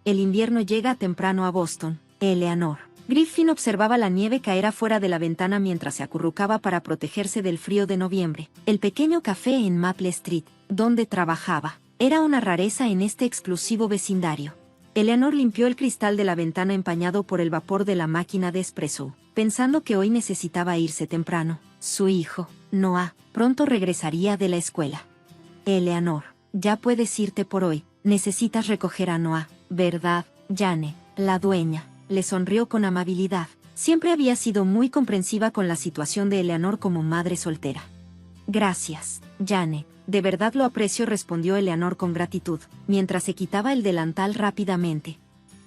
el invierno llega temprano a Boston. Eleanor Griffin observaba la nieve caer afuera de la ventana mientras se acurrucaba para protegerse del frío de noviembre. El pequeño café en Maple Street, donde trabajaba, era una rareza en este exclusivo vecindario. Eleanor limpió el cristal de la ventana empañado por el vapor de la máquina de espresso, pensando que hoy necesitaba irse temprano. Su hijo, Noah, pronto regresaría de la escuela. Eleanor, ya puedes irte por hoy. Necesitas recoger a Noah, ¿verdad, Jane? La dueña le sonrió con amabilidad. Siempre había sido muy comprensiva con la situación de Eleanor como madre soltera. Gracias, Jane. De verdad lo aprecio, respondió Eleanor con gratitud, mientras se quitaba el delantal rápidamente.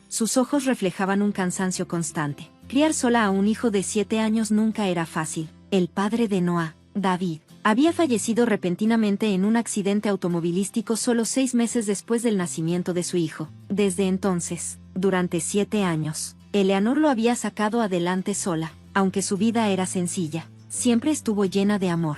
Sus ojos reflejaban un cansancio constante. Criar sola a un hijo de 7 años nunca era fácil. El padre de Noah, David, había fallecido repentinamente en un accidente automovilístico solo 6 meses después del nacimiento de su hijo. Desde entonces, durante 7 años, Eleanor lo había sacado adelante sola. Aunque su vida era sencilla, siempre estuvo llena de amor.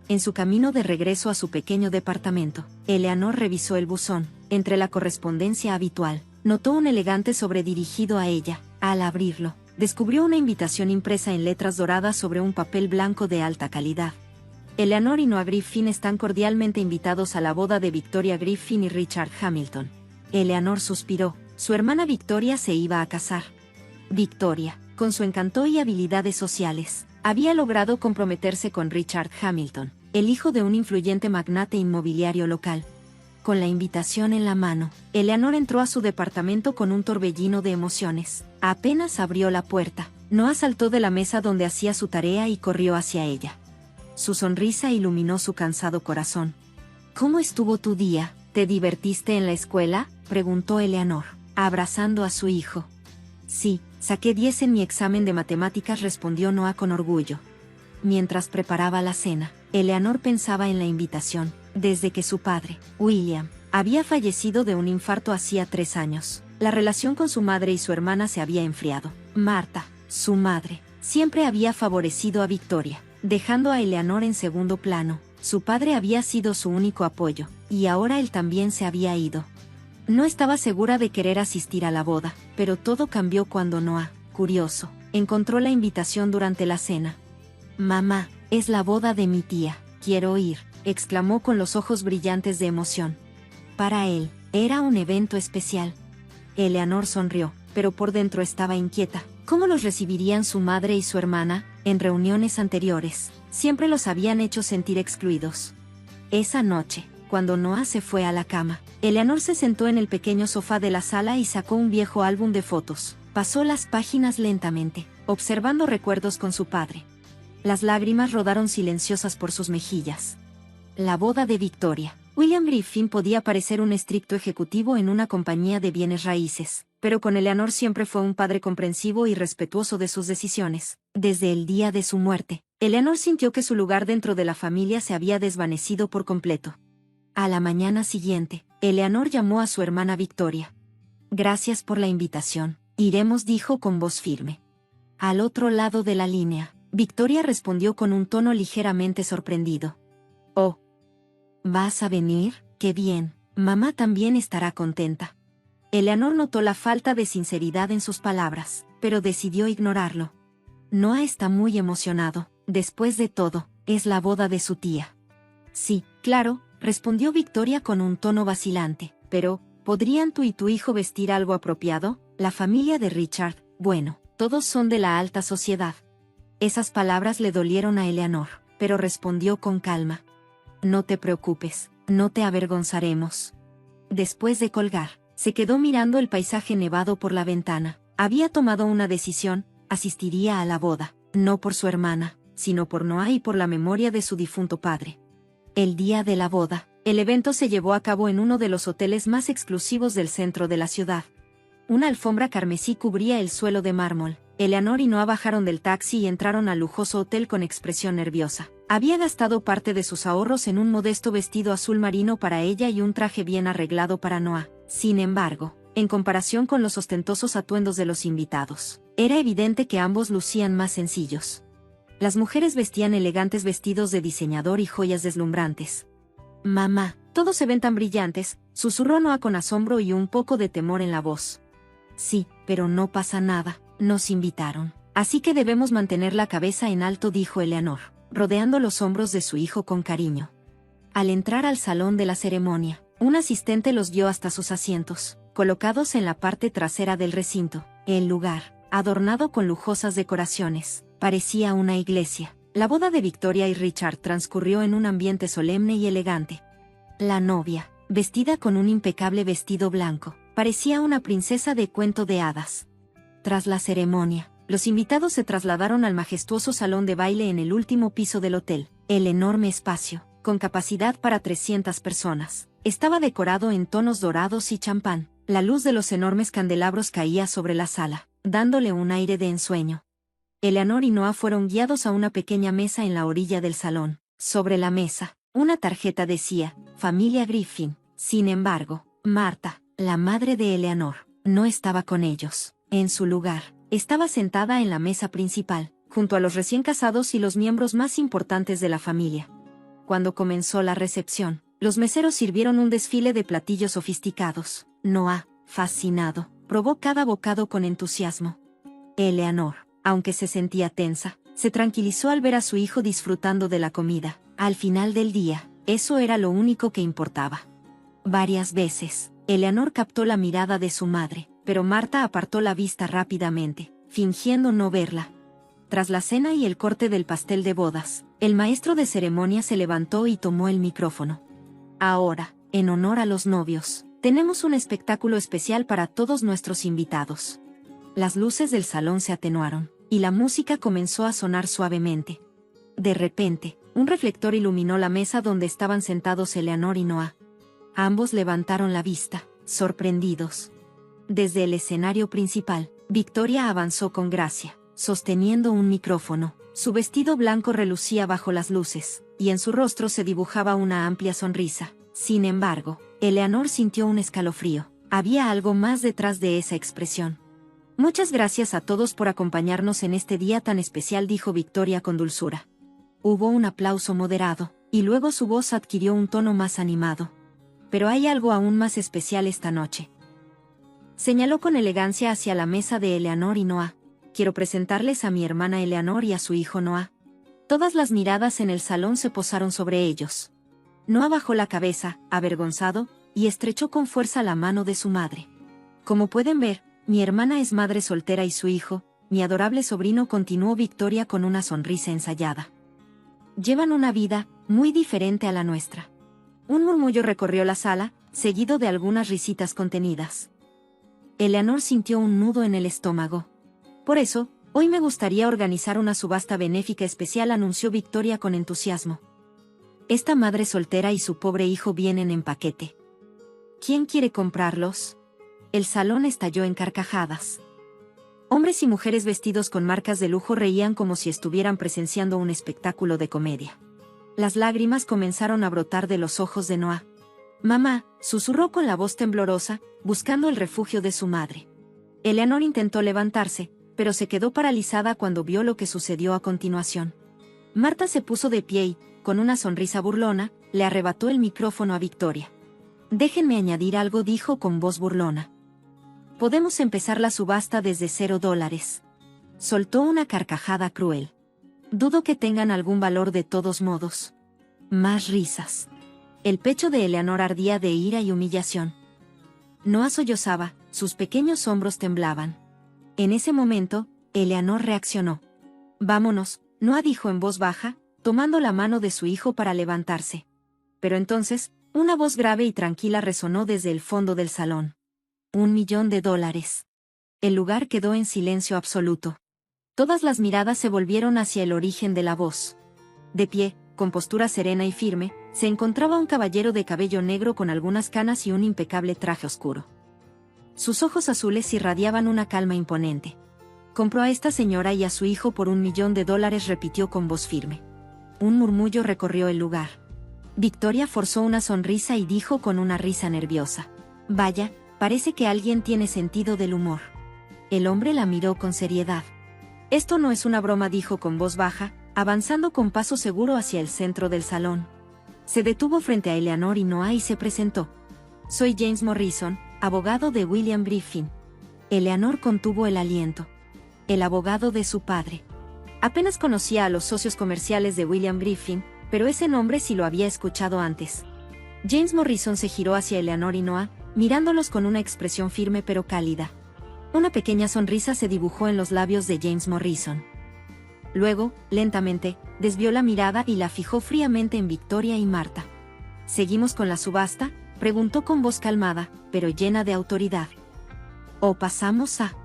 En su camino de regreso a su pequeño departamento, Eleanor revisó el buzón. Entre la correspondencia habitual, notó un elegante sobre dirigido a ella. Al abrirlo, descubrió una invitación impresa en letras doradas sobre un papel blanco de alta calidad. Eleanor y Noah Griffin están cordialmente invitados a la boda de Victoria Griffin y Richard Hamilton. Eleanor suspiró. Su hermana Victoria se iba a casar. Victoria, con su encanto y habilidades sociales, había logrado comprometerse con Richard Hamilton, el hijo de un influyente magnate inmobiliario local. Con la invitación en la mano, Eleanor entró a su departamento con un torbellino de emociones. Apenas abrió la puerta, Noah saltó de la mesa donde hacía su tarea y corrió hacia ella. Su sonrisa iluminó su cansado corazón. ¿Cómo estuvo tu día? ¿Te divertiste en la escuela?, preguntó Eleanor, abrazando a su hijo. Sí, saqué 10 en mi examen de matemáticas, respondió Noah con orgullo. Mientras preparaba la cena, Eleanor pensaba en la invitación. Desde que su padre, William, había fallecido de un infarto hacía 3 años, la relación con su madre y su hermana se había enfriado. Martha, su madre, siempre había favorecido a Victoria, dejando a Eleanor en segundo plano. Su padre había sido su único apoyo, y ahora él también se había ido. No estaba segura de querer asistir a la boda, pero todo cambió cuando Noah, curioso, encontró la invitación durante la cena. «Mamá, es la boda de mi tía, quiero ir», exclamó con los ojos brillantes de emoción. Para él, era un evento especial. Eleanor sonrió, pero por dentro estaba inquieta. ¿Cómo los recibirían su madre y su hermana? En reuniones anteriores, siempre los habían hecho sentir excluidos. Esa noche, cuando Noah se fue a la cama, Eleanor se sentó en el pequeño sofá de la sala y sacó un viejo álbum de fotos. Pasó las páginas lentamente, observando recuerdos con su padre. Las lágrimas rodaron silenciosas por sus mejillas. La boda de Victoria. William Griffin podía parecer un estricto ejecutivo en una compañía de bienes raíces, pero con Eleanor siempre fue un padre comprensivo y respetuoso de sus decisiones. Desde el día de su muerte, Eleanor sintió que su lugar dentro de la familia se había desvanecido por completo. A la mañana siguiente, Eleanor llamó a su hermana Victoria. «Gracias por la invitación. Iremos», dijo con voz firme. Al otro lado de la línea, Victoria respondió con un tono ligeramente sorprendido. «Oh, ¿vas a venir? ¡Qué bien! Mamá también estará contenta». Eleanor notó la falta de sinceridad en sus palabras, pero decidió ignorarlo. Noah está muy emocionado. Después de todo, es la boda de su tía. «Sí, claro», respondió Victoria con un tono vacilante, «pero, ¿podrían tú y tu hijo vestir algo apropiado? La familia de Richard, bueno, todos son de la alta sociedad». Esas palabras le dolieron a Eleanor, pero respondió con calma. «No te preocupes, no te avergonzaremos». Después de colgar, se quedó mirando el paisaje nevado por la ventana. Había tomado una decisión: asistiría a la boda, no por su hermana, sino por Noah y por la memoria de su difunto padre. El día de la boda, el evento se llevó a cabo en uno de los hoteles más exclusivos del centro de la ciudad. Una alfombra carmesí cubría el suelo de mármol. Eleanor y Noah bajaron del taxi y entraron al lujoso hotel con expresión nerviosa. Había gastado parte de sus ahorros en un modesto vestido azul marino para ella y un traje bien arreglado para Noah. Sin embargo, en comparación con los ostentosos atuendos de los invitados, era evidente que ambos lucían más sencillos. Las mujeres vestían elegantes vestidos de diseñador y joyas deslumbrantes. «Mamá, Todos se ven tan brillantes, susurró Noah con asombro y un poco de temor en la voz. Sí, pero no pasa nada, nos invitaron. Así que debemos mantener la cabeza en alto, dijo Eleanor, rodeando los hombros de su hijo con cariño. Al entrar al salón de la ceremonia, un asistente los guió hasta sus asientos, colocados en la parte trasera del recinto. El lugar, adornado con lujosas decoraciones, parecía una iglesia. La boda de Victoria y Richard transcurrió en un ambiente solemne y elegante. La novia, vestida con un impecable vestido blanco, parecía una princesa de cuento de hadas. Tras la ceremonia, los invitados se trasladaron al majestuoso salón de baile en el último piso del hotel. El enorme espacio, con capacidad para 300 personas, estaba decorado en tonos dorados y champán. La luz de los enormes candelabros caía sobre la sala, dándole un aire de ensueño. Eleanor y Noah fueron guiados a una pequeña mesa en la orilla del salón. Sobre la mesa, una tarjeta decía, Familia Griffin. Sin embargo, Marta, la madre de Eleanor, no estaba con ellos. En su lugar, estaba sentada en la mesa principal, junto a los recién casados y los miembros más importantes de la familia. Cuando comenzó la recepción, los meseros sirvieron un desfile de platillos sofisticados. Noah, fascinado, probó cada bocado con entusiasmo. Eleanor, aunque se sentía tensa, se tranquilizó al ver a su hijo disfrutando de la comida. Al final del día, eso era lo único que importaba. Varias veces, Eleanor captó la mirada de su madre, pero Marta apartó la vista rápidamente, fingiendo no verla. Tras la cena y el corte del pastel de bodas, el maestro de ceremonia se levantó y tomó el micrófono. Ahora, en honor a los novios, tenemos un espectáculo especial para todos nuestros invitados. Las luces del salón se atenuaron, y la música comenzó a sonar suavemente. De repente, un reflector iluminó la mesa donde estaban sentados Eleanor y Noah. Ambos levantaron la vista, sorprendidos. Desde el escenario principal, Victoria avanzó con gracia, sosteniendo un micrófono. Su vestido blanco relucía bajo las luces, y en su rostro se dibujaba una amplia sonrisa. Sin embargo, Eleanor sintió un escalofrío. Había algo más detrás de esa expresión. Muchas gracias a todos por acompañarnos en este día tan especial, dijo Victoria con dulzura. Hubo un aplauso moderado, y luego su voz adquirió un tono más animado. Pero hay algo aún más especial esta noche. Señaló con elegancia hacia la mesa de Eleanor y Noah. Quiero presentarles a mi hermana Eleanor y a su hijo Noah. Todas las miradas en el salón se posaron sobre ellos. Noah bajó la cabeza, avergonzado, y estrechó con fuerza la mano de su madre. Como pueden ver, mi hermana es madre soltera y su hijo, mi adorable sobrino, continuó Victoria con una sonrisa ensayada. Llevan una vida muy diferente a la nuestra. Un murmullo recorrió la sala, seguido de algunas risitas contenidas. Eleanor sintió un nudo en el estómago. Por eso, hoy me gustaría organizar una subasta benéfica especial, anunció Victoria con entusiasmo. Esta madre soltera y su pobre hijo vienen en paquete. ¿Quién quiere comprarlos? El salón estalló en carcajadas. Hombres y mujeres vestidos con marcas de lujo reían como si estuvieran presenciando un espectáculo de comedia. Las lágrimas comenzaron a brotar de los ojos de Noah. Mamá, susurró con la voz temblorosa, buscando el refugio de su madre. Eleanor intentó levantarse, pero se quedó paralizada cuando vio lo que sucedió a continuación. Marta se puso de pie y, con una sonrisa burlona, le arrebató el micrófono a Victoria. Déjenme añadir algo, dijo con voz burlona. Podemos empezar la subasta desde $0. Soltó una carcajada cruel. Dudo que tengan algún valor de todos modos. Más risas. El pecho de Eleanor ardía de ira y humillación. Noah sollozaba, sus pequeños hombros temblaban. En ese momento, Eleanor reaccionó. Vámonos, Noah dijo en voz baja, tomando la mano de su hijo para levantarse. Pero entonces, una voz grave y tranquila resonó desde el fondo del salón. $1.000.000. El lugar quedó en silencio absoluto. Todas las miradas se volvieron hacia el origen de la voz. De pie, con postura serena y firme, se encontraba un caballero de cabello negro con algunas canas y un impecable traje oscuro. Sus ojos azules irradiaban una calma imponente. Compró a esta señora y a su hijo por $1.000.000, repitió con voz firme. Un murmullo recorrió el lugar. Victoria forzó una sonrisa y dijo con una risa nerviosa. Vaya, parece que alguien tiene sentido del humor. El hombre la miró con seriedad. Esto no es una broma, dijo con voz baja, avanzando con paso seguro hacia el centro del salón. Se detuvo frente a Eleanor y Noah y se presentó. Soy James Morrison, abogado de William Griffin. Eleanor contuvo el aliento. El abogado de su padre. Apenas conocía a los socios comerciales de William Griffin, pero ese nombre sí lo había escuchado antes. James Morrison se giró hacia Eleanor y Noah, mirándolos con una expresión firme pero cálida. Una pequeña sonrisa se dibujó en los labios de James Morrison. Luego, lentamente, desvió la mirada y la fijó fríamente en Victoria y Marta. ¿Seguimos con la subasta?, preguntó con voz calmada, pero llena de autoridad. ¿O pasamos a...?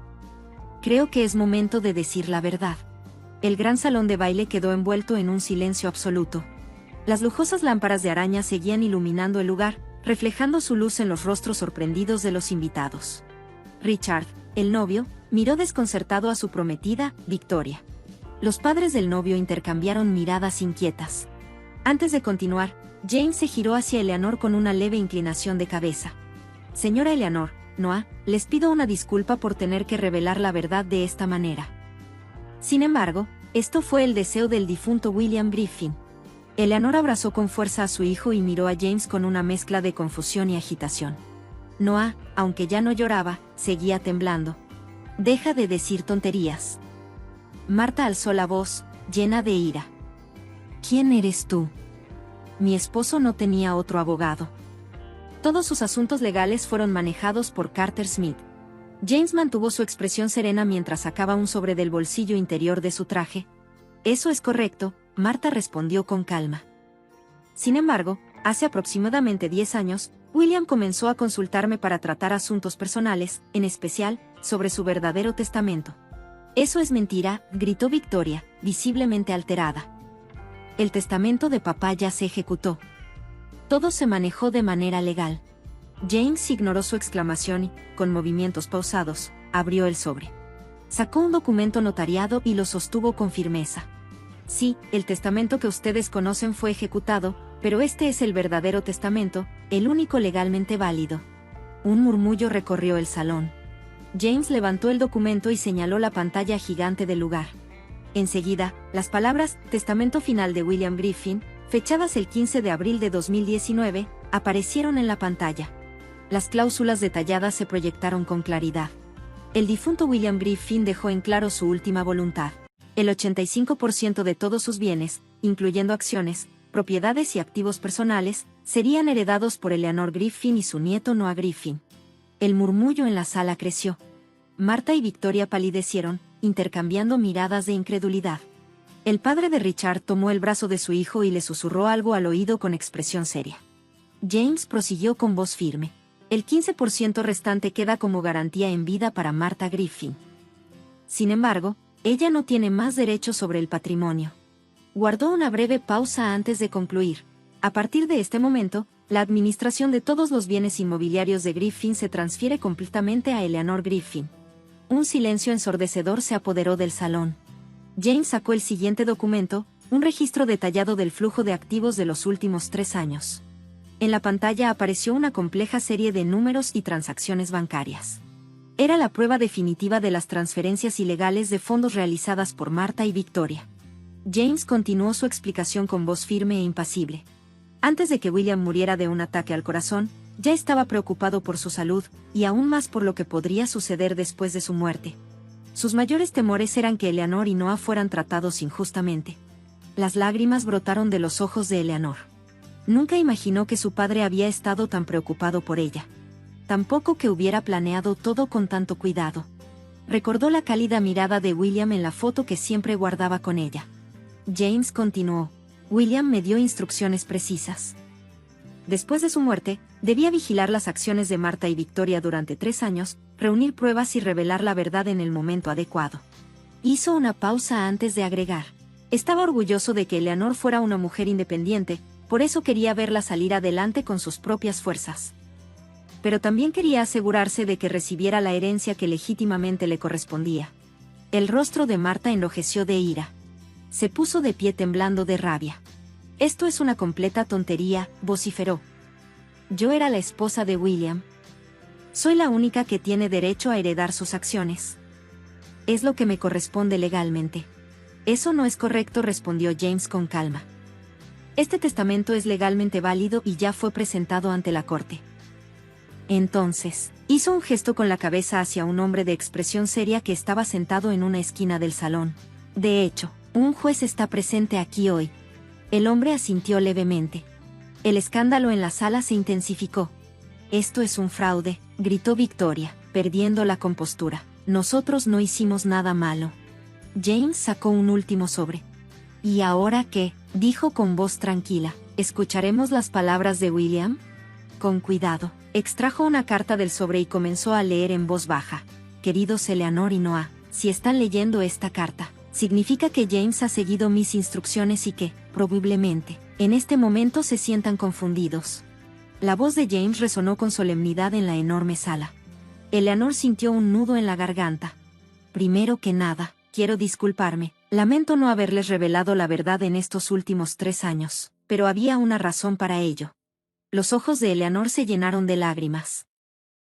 Creo que es momento de decir la verdad. El gran salón de baile quedó envuelto en un silencio absoluto. Las lujosas lámparas de araña seguían iluminando el lugar, reflejando su luz en los rostros sorprendidos de los invitados. Richard, el novio, miró desconcertado a su prometida, Victoria. Los padres del novio intercambiaron miradas inquietas. Antes de continuar, James se giró hacia Eleanor con una leve inclinación de cabeza. Señora Eleanor, Noah, les pido una disculpa por tener que revelar la verdad de esta manera. Sin embargo, esto fue el deseo del difunto William Griffin. Eleanor abrazó con fuerza a su hijo y miró a James con una mezcla de confusión y agitación. Noah, aunque ya no lloraba, seguía temblando. Deja de decir tonterías. Marta alzó la voz, llena de ira. ¿Quién eres tú? Mi esposo no tenía otro abogado. Todos sus asuntos legales fueron manejados por Carter Smith. James mantuvo su expresión serena mientras sacaba un sobre del bolsillo interior de su traje. Eso es correcto, Marta respondió con calma. Sin embargo, hace aproximadamente 10 años, William comenzó a consultarme para tratar asuntos personales, en especial, sobre su verdadero testamento. Eso es mentira, gritó Victoria, visiblemente alterada. El testamento de papá ya se ejecutó. Todo se manejó de manera legal. James ignoró su exclamación y, con movimientos pausados, abrió el sobre. Sacó un documento notariado y lo sostuvo con firmeza. Sí, el testamento que ustedes conocen fue ejecutado, pero este es el verdadero testamento, el único legalmente válido. Un murmullo recorrió el salón. James levantó el documento y señaló la pantalla gigante del lugar. Enseguida, las palabras «Testamento final de William Griffin», fechadas el 15 de abril de 2019, aparecieron en la pantalla. Las cláusulas detalladas se proyectaron con claridad. El difunto William Griffin dejó en claro su última voluntad. El 85% de todos sus bienes, incluyendo acciones, propiedades y activos personales, serían heredados por Eleanor Griffin y su nieto Noah Griffin. El murmullo en la sala creció. Marta y Victoria palidecieron, intercambiando miradas de incredulidad. El padre de Richard tomó el brazo de su hijo y le susurró algo al oído con expresión seria. James prosiguió con voz firme. El 15% restante queda como garantía en vida para Marta Griffin. Sin embargo, ella no tiene más derechos sobre el patrimonio. Guardó una breve pausa antes de concluir. A partir de este momento, la administración de todos los bienes inmobiliarios de Griffin se transfiere completamente a Eleanor Griffin. Un silencio ensordecedor se apoderó del salón. James sacó el siguiente documento, un registro detallado del flujo de activos de los últimos 3 años. En la pantalla apareció una compleja serie de números y transacciones bancarias. Era la prueba definitiva de las transferencias ilegales de fondos realizadas por Marta y Victoria. James continuó su explicación con voz firme e impasible. Antes de que William muriera de un ataque al corazón, ya estaba preocupado por su salud, y aún más por lo que podría suceder después de su muerte. Sus mayores temores eran que Eleanor y Noah fueran tratados injustamente. Las lágrimas brotaron de los ojos de Eleanor. Nunca imaginó que su padre había estado tan preocupado por ella. Tampoco que hubiera planeado todo con tanto cuidado. Recordó la cálida mirada de William en la foto que siempre guardaba con ella. James continuó. William me dio instrucciones precisas. Después de su muerte, debía vigilar las acciones de Marta y Victoria durante 3 años, reunir pruebas y revelar la verdad en el momento adecuado. Hizo una pausa antes de agregar. Estaba orgulloso de que Eleanor fuera una mujer independiente, por eso quería verla salir adelante con sus propias fuerzas. Pero también quería asegurarse de que recibiera la herencia que legítimamente le correspondía. El rostro de Marta enrojeció de ira. Se puso de pie temblando de rabia. Esto es una completa tontería, vociferó. Yo era la esposa de William. Soy la única que tiene derecho a heredar sus acciones. Es lo que me corresponde legalmente. Eso no es correcto, respondió James con calma. Este testamento es legalmente válido y ya fue presentado ante la corte. Entonces, hizo un gesto con la cabeza hacia un hombre de expresión seria que estaba sentado en una esquina del salón. De hecho, un juez está presente aquí hoy. El hombre asintió levemente. El escándalo en la sala se intensificó. Esto es un fraude, gritó Victoria, perdiendo la compostura. Nosotros no hicimos nada malo. James sacó un último sobre. ¿Y ahora qué?, dijo con voz tranquila. ¿Escucharemos las palabras de William? Con cuidado. Extrajo una carta del sobre y comenzó a leer en voz baja. Queridos Eleanor y Noah, si están leyendo esta carta, significa que James ha seguido mis instrucciones y que, probablemente, en este momento se sientan confundidos. La voz de James resonó con solemnidad en la enorme sala. Eleanor sintió un nudo en la garganta. Primero que nada, quiero disculparme. Lamento no haberles revelado la verdad en estos últimos 3 años, pero había una razón para ello. Los ojos de Eleanor se llenaron de lágrimas.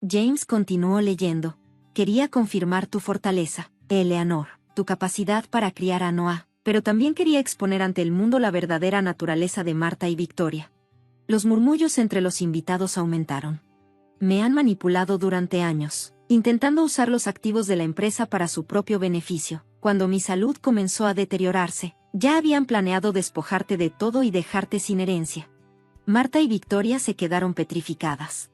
James continuó leyendo. Quería confirmar tu fortaleza, Eleanor, tu capacidad para criar a Noah, pero también quería exponer ante el mundo la verdadera naturaleza de Marta y Victoria. Los murmullos entre los invitados aumentaron. Me han manipulado durante años, intentando usar los activos de la empresa para su propio beneficio. Cuando mi salud comenzó a deteriorarse, ya habían planeado despojarte de todo y dejarte sin herencia. Marta y Victoria se quedaron petrificadas.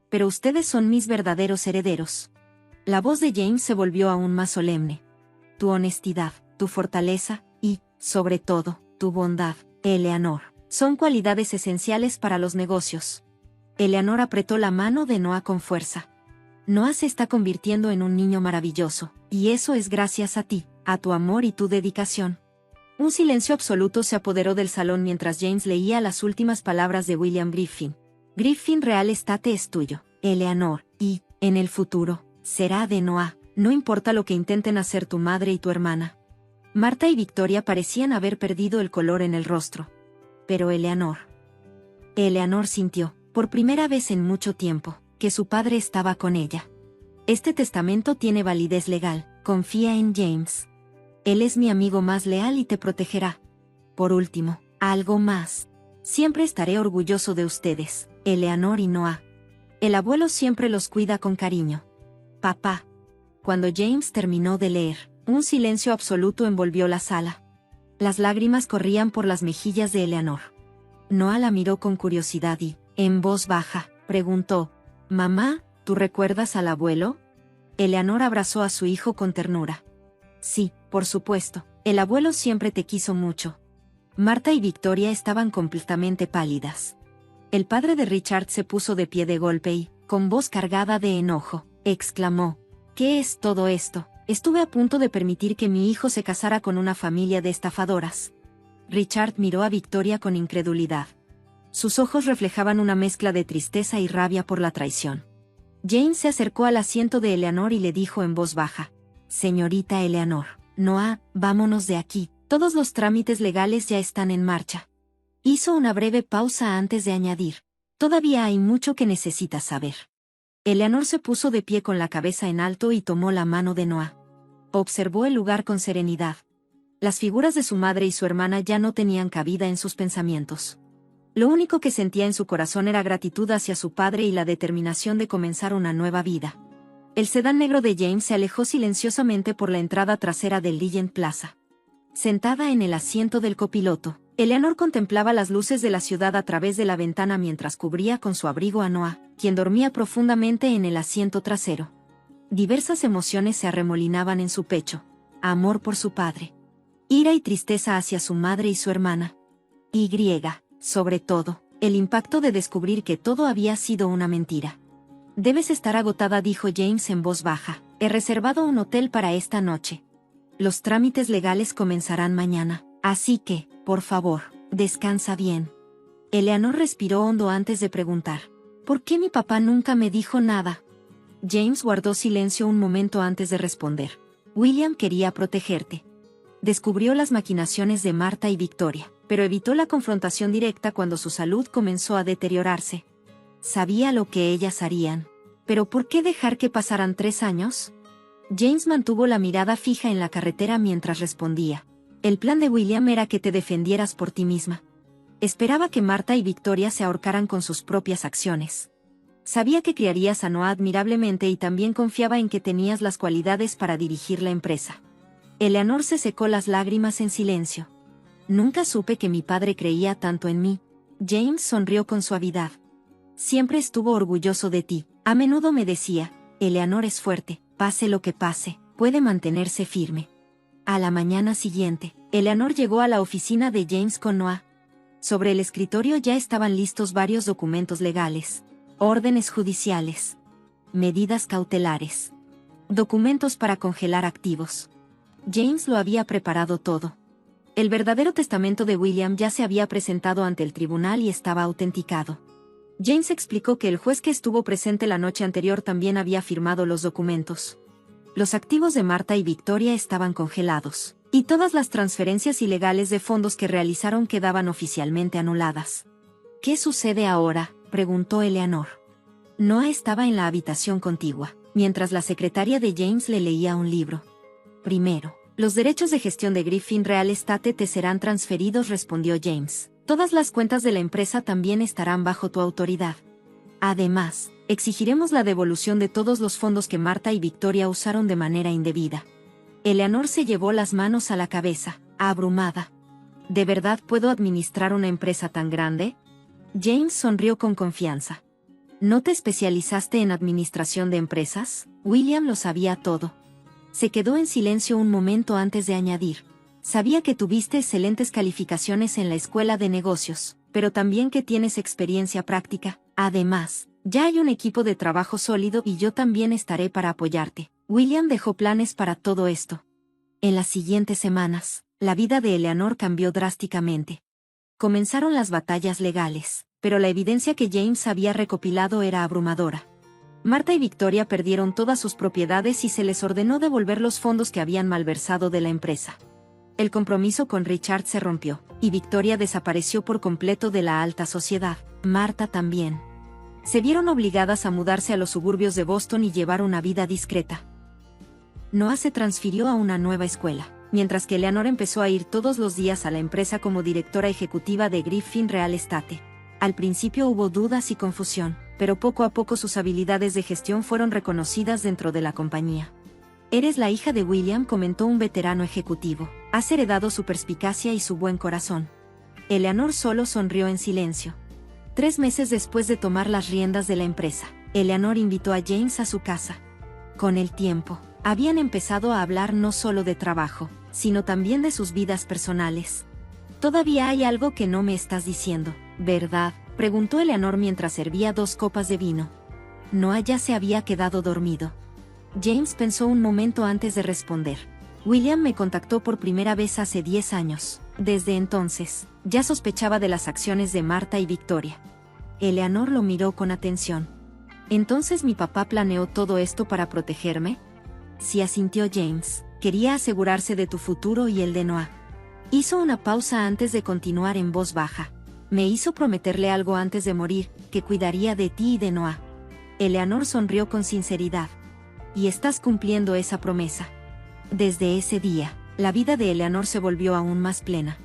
Pero ustedes son mis verdaderos herederos. La voz de James se volvió aún más solemne. Tu honestidad, tu fortaleza y, sobre todo, tu bondad, Eleanor, son cualidades esenciales para los negocios. Eleanor apretó la mano de Noah con fuerza. Noah se está convirtiendo en un niño maravilloso, y eso es gracias a ti, a tu amor y tu dedicación. Un silencio absoluto se apoderó del salón mientras James leía las últimas palabras de William Griffin. Griffin Real Estate es tuyo, Eleanor, y, en el futuro, será de Noah, no importa lo que intenten hacer tu madre y tu hermana. Marta y Victoria parecían haber perdido el color en el rostro. Pero Eleanor sintió, por primera vez en mucho tiempo, que su padre estaba con ella. Este testamento tiene validez legal, confía en James. Él es mi amigo más leal y te protegerá. Por último, algo más. Siempre estaré orgulloso de ustedes, Eleanor y Noah. El abuelo siempre los cuida con cariño. Papá. Cuando James terminó de leer, un silencio absoluto envolvió la sala. Las lágrimas corrían por las mejillas de Eleanor. Noah la miró con curiosidad y, en voz baja, preguntó, «Mamá, ¿tú recuerdas al abuelo?» Eleanor abrazó a su hijo con ternura. «Sí, por supuesto, el abuelo siempre te quiso mucho». Marta y Victoria estaban completamente pálidas. El padre de Richard se puso de pie de golpe y, con voz cargada de enojo, exclamó, «¿Qué es todo esto? Estuve a punto de permitir que mi hijo se casara con una familia de estafadoras». Richard miró a Victoria con incredulidad. Sus ojos reflejaban una mezcla de tristeza y rabia por la traición. James se acercó al asiento de Eleanor y le dijo en voz baja, «Señorita Eleanor, Noah, vámonos de aquí, todos los trámites legales ya están en marcha». Hizo una breve pausa antes de añadir, «Todavía hay mucho que necesitas saber». Eleanor se puso de pie con la cabeza en alto y tomó la mano de Noah. Observó el lugar con serenidad. Las figuras de su madre y su hermana ya no tenían cabida en sus pensamientos. Lo único que sentía en su corazón era gratitud hacia su padre y la determinación de comenzar una nueva vida. El sedán negro de James se alejó silenciosamente por la entrada trasera del Legend Plaza. Sentada en el asiento del copiloto, Eleanor contemplaba las luces de la ciudad a través de la ventana mientras cubría con su abrigo a Noah, quien dormía profundamente en el asiento trasero. Diversas emociones se arremolinaban en su pecho: amor por su padre, ira y tristeza hacia su madre y su hermana. Y, sobre todo, el impacto de descubrir que todo había sido una mentira. «Debes estar agotada», dijo James en voz baja. «He reservado un hotel para esta noche. Los trámites legales comenzarán mañana, así que, por favor, descansa bien». Eleanor respiró hondo antes de preguntar, «¿Por qué mi papá nunca me dijo nada?». James guardó silencio un momento antes de responder. «William quería protegerte. Descubrió las maquinaciones de Marta y Victoria, pero evitó la confrontación directa cuando su salud comenzó a deteriorarse. Sabía lo que ellas harían. ¿Pero por qué dejar que pasaran 3 años? James mantuvo la mirada fija en la carretera mientras respondía. El plan de William era que te defendieras por ti misma. Esperaba que Marta y Victoria se ahorcaran con sus propias acciones. Sabía que criarías a Noah admirablemente y también confiaba en que tenías las cualidades para dirigir la empresa. Eleanor se secó las lágrimas en silencio. Nunca supe que mi padre creía tanto en mí. James sonrió con suavidad. Siempre estuvo orgulloso de ti. A menudo me decía, Eleanor es fuerte, pase lo que pase, puede mantenerse firme. A la mañana siguiente, Eleanor llegó a la oficina de James con Noah. Sobre el escritorio ya estaban listos varios documentos legales, órdenes judiciales, medidas cautelares, documentos para congelar activos. James lo había preparado todo. El verdadero testamento de William ya se había presentado ante el tribunal y estaba autenticado. James explicó que el juez que estuvo presente la noche anterior también había firmado los documentos. Los activos de Marta y Victoria estaban congelados, y todas las transferencias ilegales de fondos que realizaron quedaban oficialmente anuladas. ¿Qué sucede ahora?, preguntó Eleanor. Noah estaba en la habitación contigua, mientras la secretaria de James le leía un libro. Primero, los derechos de gestión de Griffin Real Estate te serán transferidos, respondió James. Todas las cuentas de la empresa también estarán bajo tu autoridad. Además, exigiremos la devolución de todos los fondos que Marta y Victoria usaron de manera indebida. Eleanor se llevó las manos a la cabeza, abrumada. ¿De verdad puedo administrar una empresa tan grande? James sonrió con confianza. ¿No te especializaste en administración de empresas? William lo sabía todo. Se quedó en silencio un momento antes de añadir. Sabía que tuviste excelentes calificaciones en la escuela de negocios, pero también que tienes experiencia práctica. Además, ya hay un equipo de trabajo sólido y yo también estaré para apoyarte. William dejó planes para todo esto. En las siguientes semanas, la vida de Eleanor cambió drásticamente. Comenzaron las batallas legales, pero la evidencia que James había recopilado era abrumadora. Marta y Victoria perdieron todas sus propiedades y se les ordenó devolver los fondos que habían malversado de la empresa. El compromiso con Richard se rompió, y Victoria desapareció por completo de la alta sociedad. Marta también. Se vieron obligadas a mudarse a los suburbios de Boston y llevar una vida discreta. Noah se transfirió a una nueva escuela, mientras que Eleanor empezó a ir todos los días a la empresa como directora ejecutiva de Griffin Real Estate. Al principio hubo dudas y confusión, pero poco a poco sus habilidades de gestión fueron reconocidas dentro de la compañía. Eres la hija de William, comentó un veterano ejecutivo. Has heredado su perspicacia y su buen corazón. Eleanor solo sonrió en silencio. 3 meses después de tomar las riendas de la empresa, Eleanor invitó a James a su casa. Con el tiempo, habían empezado a hablar no solo de trabajo, sino también de sus vidas personales. Todavía hay algo que no me estás diciendo, ¿verdad?, preguntó Eleanor mientras servía 2 copas de vino. Noah ya se había quedado dormido. James pensó un momento antes de responder. William me contactó por primera vez hace 10 años. Desde entonces, ya sospechaba de las acciones de Marta y Victoria. Eleanor lo miró con atención. ¿Entonces mi papá planeó todo esto para protegerme? Sí, asintió James. Quería asegurarse de tu futuro y el de Noah. Hizo una pausa antes de continuar en voz baja. Me hizo prometerle algo antes de morir, que cuidaría de ti y de Noah. Eleanor sonrió con sinceridad. Y estás cumpliendo esa promesa. Desde ese día, la vida de Eleanor se volvió aún más plena.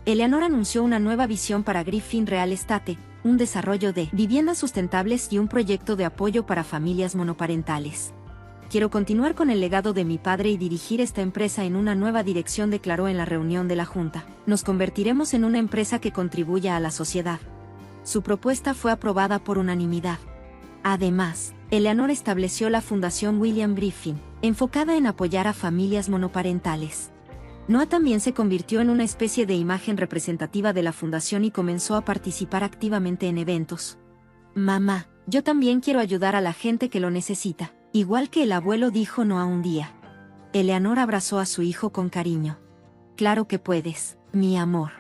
Eleanor anunció una nueva visión para Griffin Real Estate, un desarrollo de viviendas sustentables y un proyecto de apoyo para familias monoparentales. Quiero continuar con el legado de mi padre y dirigir esta empresa en una nueva dirección, declaró en la reunión de la Junta. Nos convertiremos en una empresa que contribuya a la sociedad. Su propuesta fue aprobada por unanimidad. Además, Eleanor estableció la Fundación William Griffin, enfocada en apoyar a familias monoparentales. Noah también se convirtió en una especie de imagen representativa de la fundación y comenzó a participar activamente en eventos. Mamá, yo también quiero ayudar a la gente que lo necesita, igual que el abuelo, dijo Noah un día. Eleanor abrazó a su hijo con cariño. Claro que puedes, mi amor.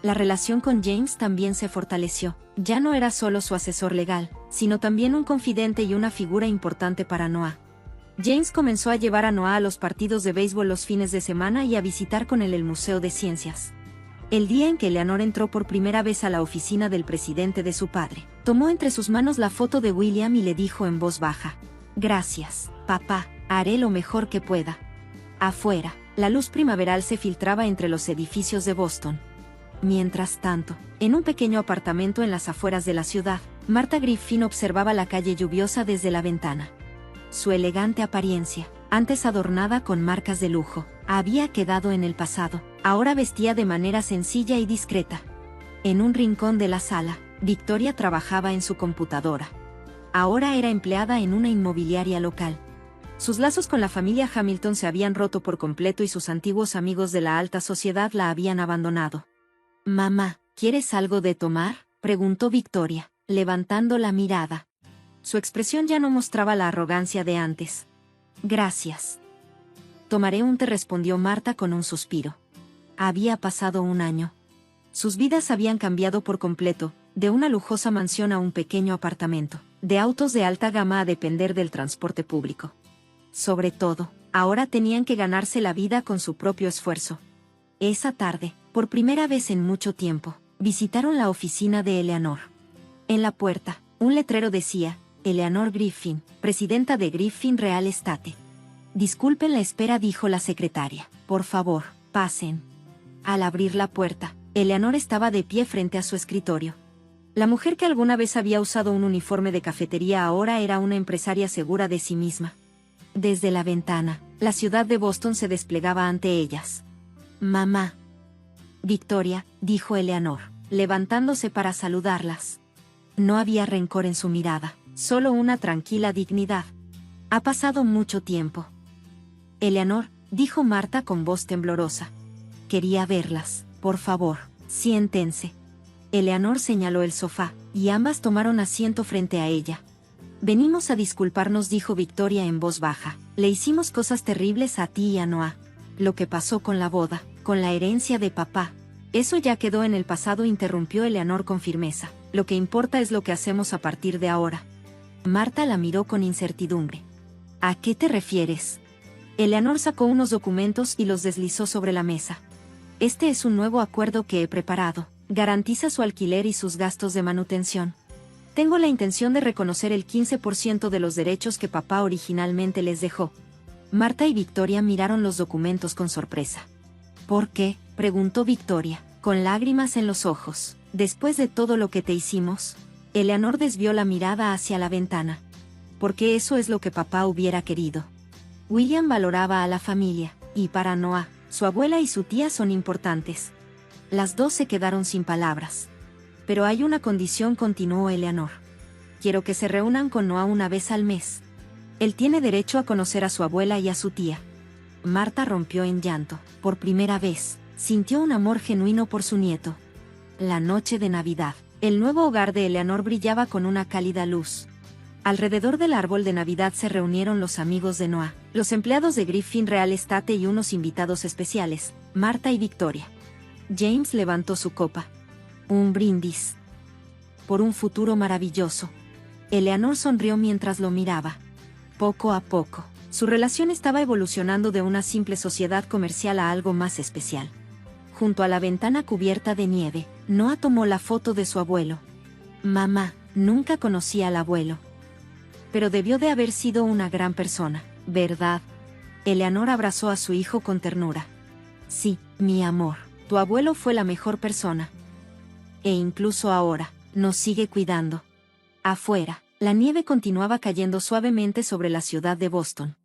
La relación con James también se fortaleció. Ya no era solo su asesor legal, sino también un confidente y una figura importante para Noah. James comenzó a llevar a Noah a los partidos de béisbol los fines de semana y a visitar con él el Museo de Ciencias. El día en que Eleanor entró por primera vez a la oficina del presidente de su padre, tomó entre sus manos la foto de William y le dijo en voz baja: «Gracias, papá, haré lo mejor que pueda». Afuera, la luz primaveral se filtraba entre los edificios de Boston. Mientras tanto, en un pequeño apartamento en las afueras de la ciudad, Marta Griffin observaba la calle lluviosa desde la ventana. Su elegante apariencia, antes adornada con marcas de lujo, había quedado en el pasado. Ahora vestía de manera sencilla y discreta. En un rincón de la sala, Victoria trabajaba en su computadora. Ahora era empleada en una inmobiliaria local. Sus lazos con la familia Hamilton se habían roto por completo y sus antiguos amigos de la alta sociedad la habían abandonado. «Mamá, ¿quieres algo de tomar?», preguntó Victoria, levantando la mirada. Su expresión ya no mostraba la arrogancia de antes. «Gracias. Tomaré un té», respondió Marta con un suspiro. Había pasado un año. Sus vidas habían cambiado por completo, de una lujosa mansión a un pequeño apartamento, de autos de alta gama a depender del transporte público. Sobre todo, ahora tenían que ganarse la vida con su propio esfuerzo. Esa tarde, por primera vez en mucho tiempo, visitaron la oficina de Eleanor. En la puerta, un letrero decía: «Eleanor Griffin, presidenta de Griffin Real Estate». «Disculpen la espera», dijo la secretaria. «Por favor, pasen». Al abrir la puerta, Eleanor estaba de pie frente a su escritorio. La mujer que alguna vez había usado un uniforme de cafetería ahora era una empresaria segura de sí misma. Desde la ventana, la ciudad de Boston se desplegaba ante ellas. «Mamá». «Victoria», dijo Eleanor, levantándose para saludarlas. No había rencor en su mirada, solo una tranquila dignidad. «Ha pasado mucho tiempo». «Eleanor», dijo Marta con voz temblorosa. «Quería verlas. Por favor, siéntense». Eleanor señaló el sofá, y ambas tomaron asiento frente a ella. «Venimos a disculparnos», dijo Victoria en voz baja. «Le hicimos cosas terribles a ti y a Noah. Lo que pasó con la boda, con la herencia de papá. Eso ya quedó en el pasado», interrumpió Eleanor con firmeza. «Lo que importa es lo que hacemos a partir de ahora». Marta la miró con incertidumbre. «¿A qué te refieres?». Eleanor sacó unos documentos y los deslizó sobre la mesa. «Este es un nuevo acuerdo que he preparado. Garantiza su alquiler y sus gastos de manutención. Tengo la intención de reconocer el 15% de los derechos que papá originalmente les dejó». Marta y Victoria miraron los documentos con sorpresa. «¿Por qué?», preguntó Victoria, con lágrimas en los ojos. «Después de todo lo que te hicimos». Eleanor desvió la mirada hacia la ventana. «Porque eso es lo que papá hubiera querido». William valoraba a la familia, y para Noah, su abuela y su tía son importantes. Las dos se quedaron sin palabras. «Pero hay una condición», continuó Eleanor. «Quiero que se reúnan con Noah una vez al mes. Él tiene derecho a conocer a su abuela y a su tía». Marta rompió en llanto. Por primera vez, sintió un amor genuino por su nieto. La noche de Navidad, el nuevo hogar de Eleanor brillaba con una cálida luz. Alrededor del árbol de Navidad se reunieron los amigos de Noah, los empleados de Griffin Real Estate y unos invitados especiales, Marta y Victoria. James levantó su copa. Un brindis. Por un futuro maravilloso. Eleanor sonrió mientras lo miraba. Poco a poco, su relación estaba evolucionando de una simple sociedad comercial a algo más especial. Junto a la ventana cubierta de nieve, Noah tomó la foto de su abuelo. «Mamá, nunca conocí al abuelo. Pero debió de haber sido una gran persona, ¿verdad?». Eleanor abrazó a su hijo con ternura. «Sí, mi amor, tu abuelo fue la mejor persona. E incluso ahora, nos sigue cuidando». Afuera, la nieve continuaba cayendo suavemente sobre la ciudad de Boston.